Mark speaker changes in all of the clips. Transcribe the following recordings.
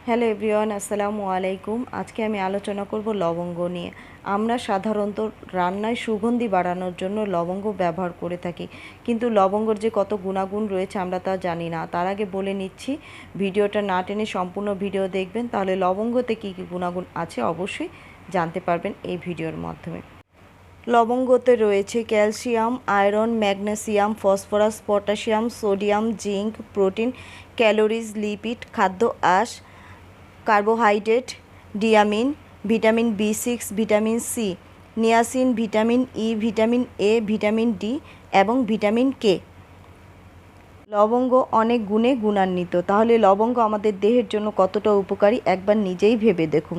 Speaker 1: Hello everyone, আসসালামু আলাইকুম। আজকে আমি আলোচনা করব লবঙ্গ নিয়ে। আমরা সাধারণত রান্নায় সুগন্ধি বাড়ানোর জন্য লবঙ্গ ব্যবহার করে থাকি, কিন্তু লবঙ্গর যে কত গুণাগুণ রয়েছে আমরা তা জানি না। তার আগে বলে নিচ্ছি, ভিডিওটা না টেনে সম্পূর্ণ ভিডিও দেখবেন, তাহলে লবঙ্গতে কী কী গুণাগুণ আছে অবশ্যই জানতে পারবেন এই ভিডিওর মাধ্যমে। লবঙ্গতে রয়েছে calcium, iron, magnesium, phosphorus, potassium, sodium, zinc, protein, calories, lipid, খাদ্য আঁশ, carbohydrate, thiamine, vitamin B6, vitamin C, নিয়াসিন, vitamin E, vitamin A, vitamin D এবং ভিটামিন কে। লবঙ্গ অনেক গুণে গুণান্বিত। তাহলে লবঙ্গ আমাদের দেহের জন্য কতটা উপকারী একবার নিজেই ভেবে দেখুন।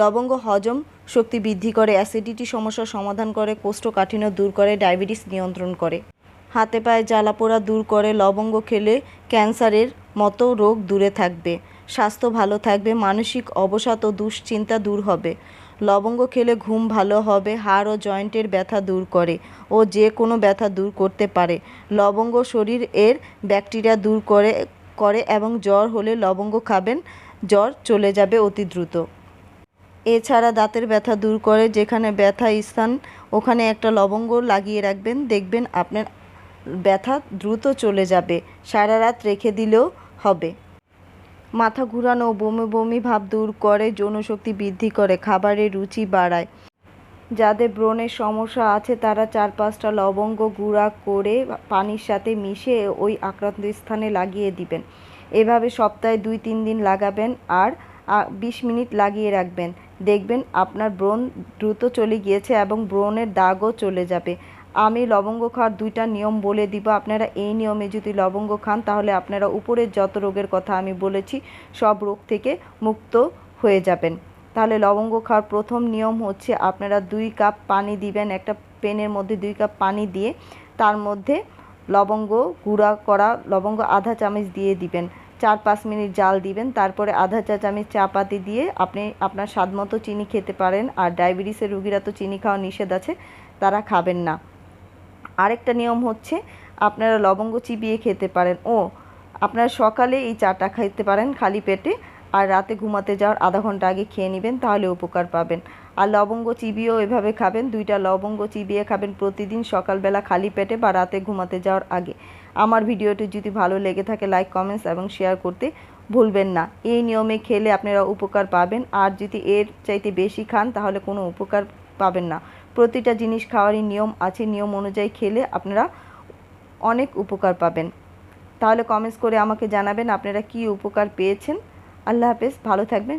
Speaker 1: লবঙ্গ হজম শক্তি বৃদ্ধি করে, অ্যাসিডিটি সমস্যার সমাধান করে, কোষ্ঠকাঠিন্য দূর করে, ডায়াবেটিস নিয়ন্ত্রণ করে, হাতে পায়ে জ্বালাপোড়া দূর করে। লবঙ্গ খেলে ক্যান্সারের মতো রোগ দূরে থাকবে, স্বাস্থ্য ভালো থাকবে, মানসিক অবসাদ ও দুশ্চিন্তা দূর হবে। লবঙ্গ খেলে ঘুম ভালো হবে, হাড় ও জয়েন্টের ব্যথা দূর করে ও যে কোনো ব্যথা দূর করতে পারে। লবঙ্গ শরীরের ব্যাকটেরিয়া দূর করে এবং জ্বর হলে লবঙ্গ খাবেন, জ্বর চলে যাবে অতি দ্রুত। এছাড়া দাঁতের ব্যথা দূর করে, যেখানে ব্যথা স্থান ওখানে একটা লবঙ্গ লাগিয়ে রাখবেন, দেখবেন আপনার ব্যথা দ্রুত চলে যাবে। সারা রাত রেখে দিলেও হবে। মাথা ঘুরানো ও বমি বমি ভাব দূর করে, যৌনশক্তি বৃদ্ধি করে, খাবারের রুচি বাড়ায়। যাদের ব্রণের সমস্যা আছে তারা 4-5টা লবঙ্গ গুঁড়া করে পানির সাথে মিশিয়ে ওই আক্রান্ত স্থানে লাগিয়ে দিবেন। এভাবে সপ্তাহে 2-3 দিন লাগাবেন আর 20 মিনিট লাগিয়ে রাখবেন। দেখবেন আপনার ব্রণ দ্রুত চলে গিয়েছে এবং ব্রণের দাগও চলে যাবে। আমি লবঙ্গ খাওয়ার 2টা নিয়ম বলে দিব। আপনারা এই নিয়মে যদি লবঙ্গ খান তাহলে আপনারা উপরের যত রোগের কথা আমি বলেছি সব রোগ থেকে মুক্ত হয়ে যাবেন। তাহলে লবঙ্গ খাওয়ার প্রথম নিয়ম হচ্ছে, আপনারা 2 কাপ পানি দিবেন। একটা প্যানের মধ্যে 2 কাপ পানি দিয়ে তার মধ্যে লবঙ্গ গুঁড়া করা লবঙ্গ আধা চামচ দিয়ে দিবেন। 4-5 মিনিট জাল দিবেন। তারপরে আধা চা চামচ চা পাতি দিয়ে আপনি আপনার স্বাদ মতো চিনি খেতে পারেন। আর ডায়াবেটিসের রোগীরা তো চিনি খাওয়া নিষেধ আছে, তারা খাবেন না। আরেকটা নিয়ম হচ্ছে, আপনারা লবঙ্গ চিবিয়ে খেতে পারেন ও আপনারা সকালে এই চাটা খেতে পারেন খালি পেটে, আর রাতে ঘুমাতে যাওয়ার আধা ঘন্টা আগে খেয়ে নেবেন, তাহলে উপকার পাবেন। আর লবঙ্গ চিবিয়েও এভাবে খাবেন, 2টা লবঙ্গ চিবিয়ে খাবেন প্রতিদিন সকালবেলা খালি পেটে বা রাতে ঘুমাতে যাওয়ার আগে। আমার ভিডিওটি যদি ভালো লেগে থাকে লাইক, কমেন্টস এবং শেয়ার করতে ভুলবেন না। এই নিয়মে খেলে আপনারা উপকার পাবেন, আর যদি এর চাইতে বেশি খান তাহলে কোনো উপকার পাবেন না। প্রতিটা জিনিস খাওয়ারই নিয়ম আছে, নিয়ম অনুযায়ী খেলে আপনারা অনেক উপকার পাবেন। তাহলে কমেন্টস করে আমাকে জানাবেন আপনারা কী উপকার পেয়েছেন। আল্লাহ হাফেজ, ভালো থাকবেন,